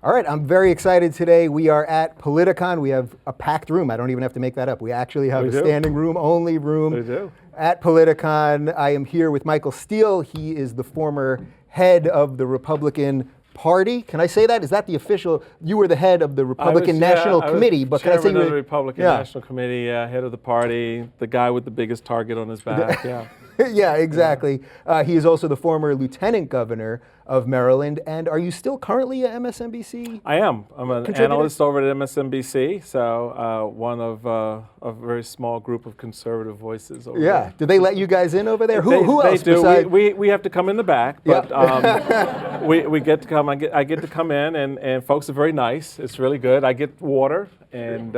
All right, I'm very excited today. We are at Politicon. We have a packed room. I don't even have to make that up. We actually have a standing room, only room at Politicon. I am here with Michael Steele. He is the former head of the Republican Party. Can I say that? Is that the official? You were the head of the Republican National Committee, but can I say chairman of the Republican National Committee, head of the party, the guy with the biggest target on his back. Yeah. Yeah, exactly. He is also the former lieutenant governor of Maryland. And are you still currently at MSNBC? I am. I'm an analyst over at MSNBC, so one of a very small group of conservative voices over there. Do they let you guys in over there? Who else? They do. We have to come in the back, but we get to come. I get to come in, and folks are very nice. It's really good. I get water, and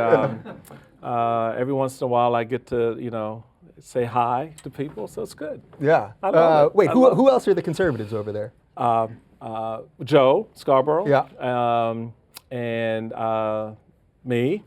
every once in a while I get to say hi to people, so it's good. Yeah. I love it. Wait, who else are the conservatives over there? Joe Scarborough. Yeah. And me.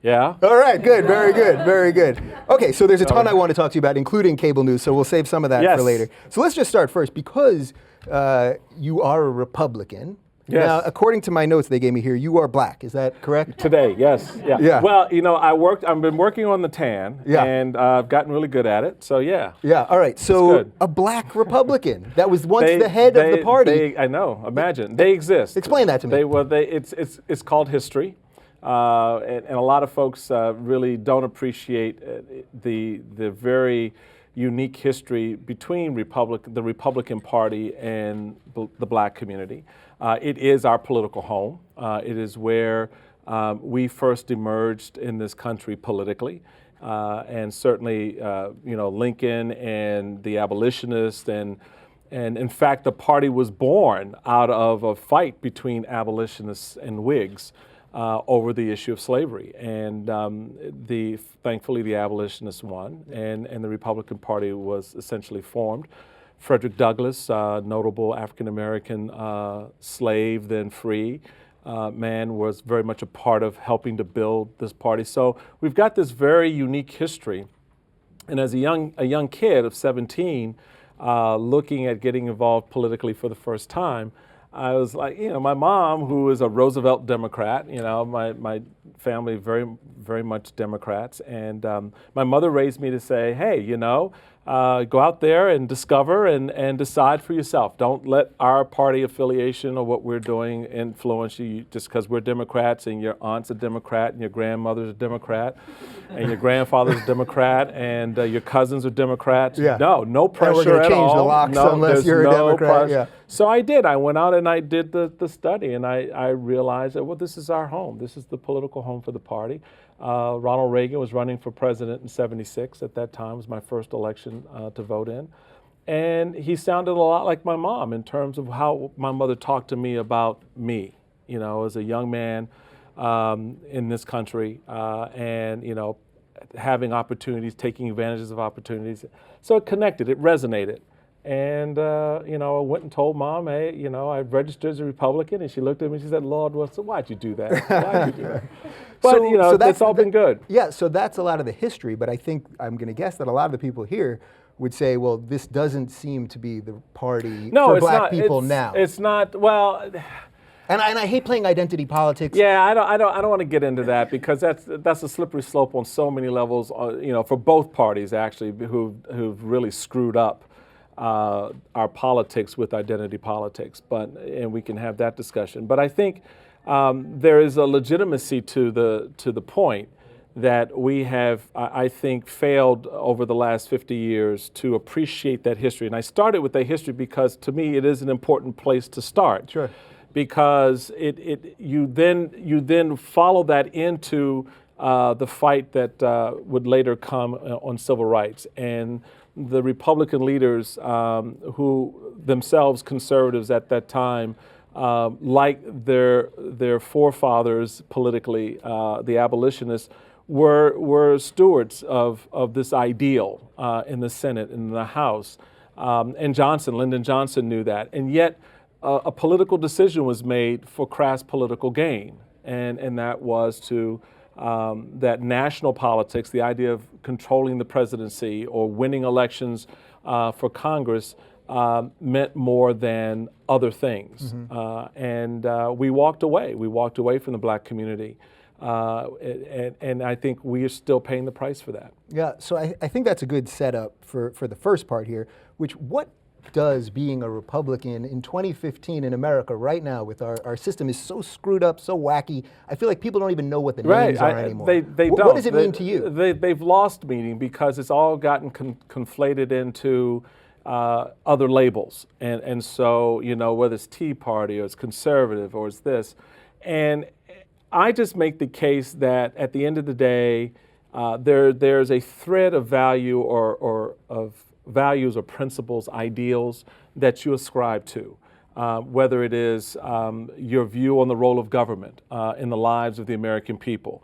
Yeah. All right, good, very good, very good. Okay, so there's a ton I want to talk to you about, including cable news, so we'll save some of that for later. So let's just start first, because you are a Republican. Yes. Now, according to my notes they gave me here, you are black. Is that correct? Today, yes. Yeah. Well, I've been working on the tan, and I've gotten really good at it. So yeah. Yeah. All right. So a black Republican that was once the head of the party. I know. Imagine they exist. Explain that to me. It's called history, and a lot of folks really don't appreciate the very unique history between the Republican Party and the black community. It is our political home. It is where we first emerged in this country politically. And certainly, Lincoln and the abolitionists and in fact, the party was born out of a fight between abolitionists and Whigs over the issue of slavery. And thankfully, the abolitionists won, and the Republican Party was essentially formed. Frederick Douglass, notable African-American slave, then free man, was very much a part of helping to build this party. So we've got this very unique history. And as a young kid of 17, looking at getting involved politically for the first time, I was like, my mom, who is a Roosevelt Democrat, my family very much Democrats, and my mother raised me to say, hey, go out there and discover and decide for yourself. Don't let our party affiliation or what we're doing influence you just because we're Democrats and your aunt's a Democrat and your grandmother's a Democrat and your grandfather's a Democrat and your cousins are Democrats. Yeah. No pressure and we're gonna at change all. The locks unless you're a Democrat. Yeah. So I did. I went out and I did the study, and I realized that, this is our home. This is the political home for the party. Ronald Reagan was running for president in -- at that time. It was my first election to vote in. And he sounded a lot like my mom in terms of how my mother talked to me about me, as a young man in this country and, having opportunities, taking advantages of opportunities. So it connected, it resonated. And, I went and told Mom, hey, I registered as a Republican. And she looked at me and she said, Lord, why'd you do that? Why'd you do that? But, it's all been good. Yeah, so that's a lot of the history. But I think I'm going to guess that a lot of the people here would say, well, this doesn't seem to be the party for black people now. It's not, well... And I hate playing identity politics. Yeah, I don't want to get into that because that's a slippery slope on so many levels, for both parties, actually, who've really screwed up our politics with identity politics, and we can have that discussion. But I think there is a legitimacy to the point that we have, I think, failed over the last 50 years to appreciate that history. And I started with that history because, to me, it is an important place to start. Sure. Because you then follow that into the fight that would later come on civil rights. And the Republican leaders who themselves conservatives at that time, like their forefathers politically, the abolitionists, were stewards of this ideal in the Senate and in the House. And Lyndon Johnson knew that. And yet a political decision was made for crass political gain. And that was to that national politics, the idea of controlling the presidency or winning elections for Congress, meant more than other things. And we walked away. We walked away from the black community. And I think we are still paying the price for that. Yeah, so I think that's a good setup for the first part here, what does being a Republican in 2015 in America right now with our system is so screwed up, so wacky, I feel like people don't even know what the names are anymore. They don't. What does it mean to you? They've lost meaning because it's all gotten conflated into other labels. And so, whether it's Tea Party or it's conservative or it's this. And I just make the case that at the end of the day, there's a thread of value or of values or principles, ideals that you ascribe to, whether it is your view on the role of government in the lives of the American people.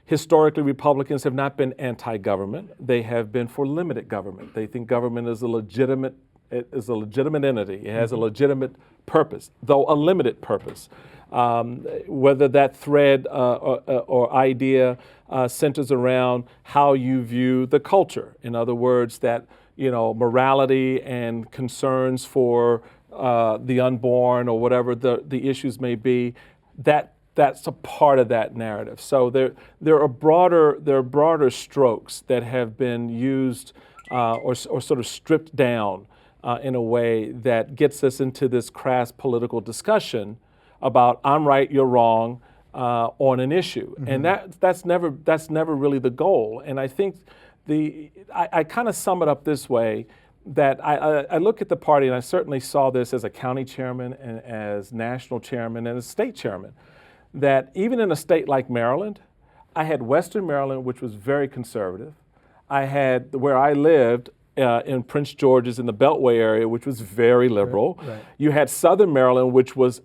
Historically, Republicans have not been anti-government. They have been for limited government. They think government is a legitimate entity. It has a legitimate purpose, though a limited purpose. Whether that thread or idea centers around how you view the culture. In other words, that morality and concerns for the unborn or whatever the issues may be, that's a part of that narrative. So there are broader strokes that have been used or sort of stripped down in a way that gets us into this crass political discussion about I'm right, you're wrong on an issue, and that's never really the goal. And I think I kind of sum it up this way, that I look at the party, and I certainly saw this as a county chairman and as national chairman and as state chairman, that even in a state like Maryland, I had Western Maryland, which was very conservative. I had where I lived in Prince George's in the Beltway area, which was very liberal. Right. You had Southern Maryland, which was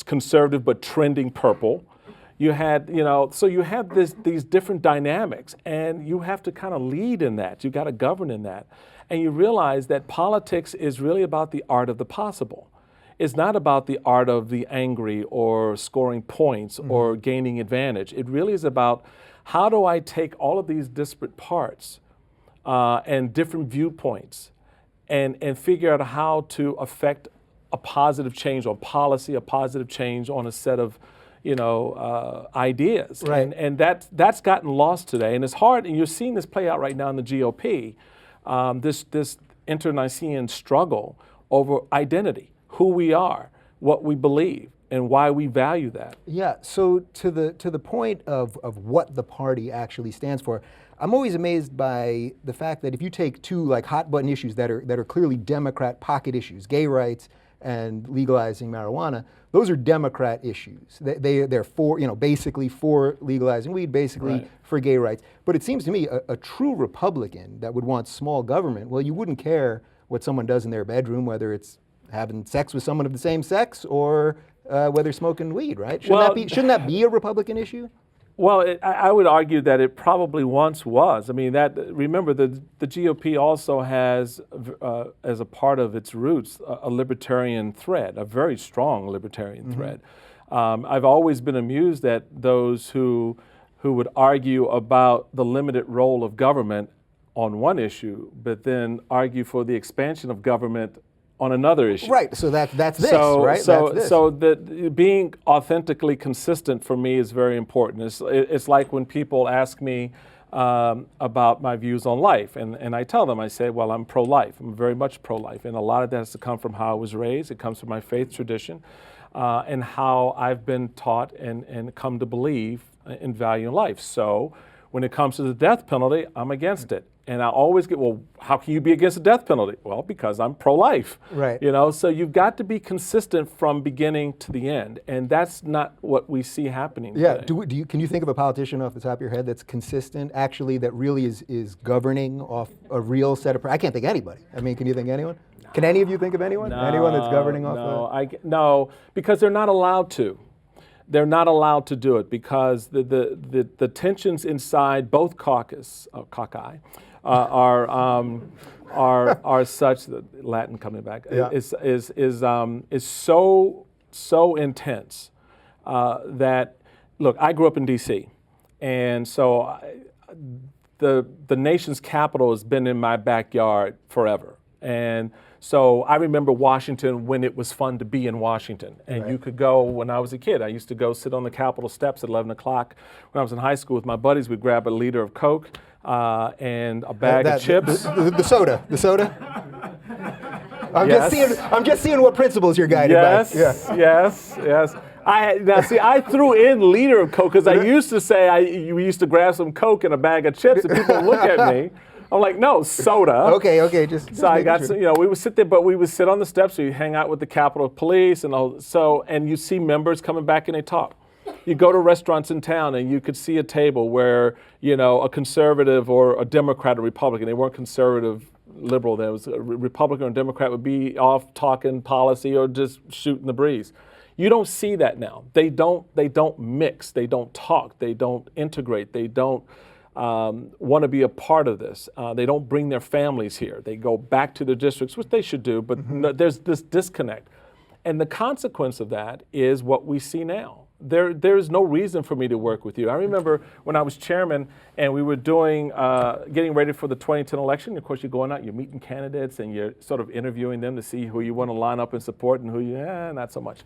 conservative but trending purple. You had, so you have these different dynamics, and you have to kind of lead in that. You got to govern in that. And you realize that politics is really about the art of the possible. It's not about the art of the angry or scoring points or gaining advantage. It really is about how do I take all of these disparate parts and different viewpoints and figure out how to affect a positive change on policy, a positive change on a set of, ideas. Right. And that's gotten lost today. And it's hard, and you're seeing this play out right now in the GOP, this internecine struggle over identity, who we are, what we believe, and why we value that. Yeah, so to the point of what the party actually stands for, I'm always amazed by the fact that if you take two like hot button issues that are clearly Democrat pocket issues, gay rights and legalizing marijuana, those are Democrat issues. They're for, basically for legalizing weed, basically for gay rights. But it seems to me a true Republican that would want small government, well, you wouldn't care what someone does in their bedroom, whether it's having sex with someone of the same sex or whether smoking weed, right? Shouldn't that be a Republican issue? Well, I would argue that it probably once was. I mean, remember, the GOP also has, as a part of its roots, a libertarian thread, a very strong libertarian thread. I've always been amused at those who would argue about the limited role of government on one issue, but then argue for the expansion of government on another issue. Right, so that's this, right? So being authentically consistent for me is very important. It's like when people ask me about my views on life, and I tell them, I say, well, I'm pro-life. I'm very much pro-life, and a lot of that has to come from how I was raised. It comes from my faith tradition, and how I've been taught and come to believe in valuing life. So when it comes to the death penalty, I'm against it. And I always get, well, how can you be against the death penalty? Well, because I'm pro-life. Right. So you've got to be consistent from beginning to the end, and that's not what we see happening today. Can you think of a politician off the top of your head that's consistent, actually, that really is governing off a real set of? I can't think of anybody. I mean, can you think of anyone? Can any of you think of anyone? Anyone that's governing off? No, because they're not allowed to. They're not allowed to do it because the tensions inside both caucus are such that Latin coming back is so intense that, look, I grew up in D.C. and so the nation's capital has been in my backyard forever. And so I remember Washington when it was fun to be in Washington. And you could go, when I was a kid, I used to go sit on the Capitol steps at 11 o'clock. When I was in high school with my buddies, we'd grab a liter of Coke and a bag of chips. The soda. I'm just seeing what principles you're guided by. Yes. I threw in liter of Coke because I used to say we used to grab some Coke and a bag of chips, and people would look at me. I'm like, no, soda. Okay, just so I got, sure. We would sit there, but we would sit on the steps. We hang out with the Capitol Police, and and you see members coming back and they talk. You go to restaurants in town, and you could see a table where a conservative or a Democrat or Republican. They weren't conservative, liberal. There was a Republican or Democrat would be off talking policy or just shooting the breeze. You don't see that now. They don't mix. They don't talk. They don't integrate. They don't want to be a part of this. They don't bring their families here. They go back to their districts, which they should do, but no, there's this disconnect. And the consequence of that is what we see now. There is no reason for me to work with you. I remember when I was chairman and we were getting ready for the 2010 election. Of course, you're going out, you're meeting candidates, and you're sort of interviewing them to see who you want to line up and support and who not so much.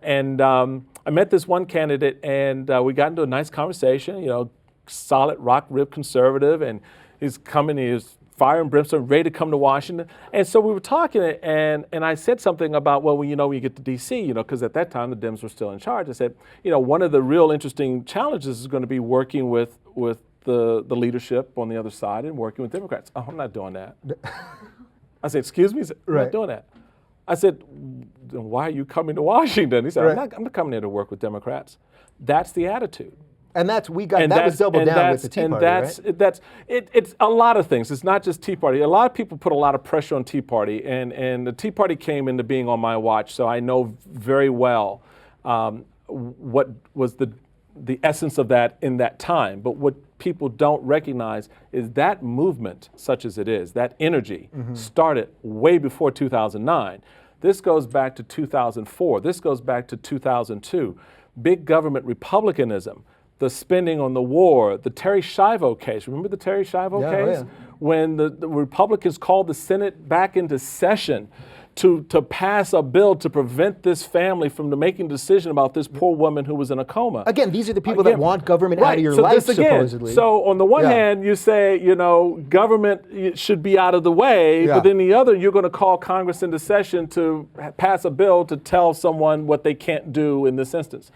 And I met this one candidate, and we got into a nice conversation, solid rock rib conservative, and he's coming, he was fire and brimstone, ready to come to Washington. And so we were talking, and I said something about, well, when you get to D.C., because at that time the Dems were still in charge. I said, one of the real interesting challenges is going to be working with the leadership on the other side and working with Democrats. Oh, I'm not doing that. I said, excuse me? He said, I'm not doing that. I said, then why are you coming to Washington? He said, I'm not coming here to work with Democrats. That's the attitude. And that was doubled down with the Tea Party, right? It's a lot of things. It's not just Tea Party. A lot of people put a lot of pressure on Tea Party, and the Tea Party came into being on my watch, so I know very well what was the essence of that in that time. But what people don't recognize is that movement, such as it is, that energy started way before 2009. This goes back to 2004. This goes back to 2002. Big government republicanism, the spending on the war, the Terry Schiavo case. Remember the Terry Schiavo case? Yeah. When the Republicans called the Senate back into session to pass a bill to prevent this family from making a decision about this poor woman who was in a coma. Again, these are the people that want government out of your life, supposedly. So on the one hand, you say, government should be out of the way, but then the other, you're going to call Congress into session to pass a bill to tell someone what they can't do in this instance.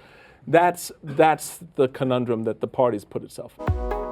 That's the conundrum that the party's put itself in.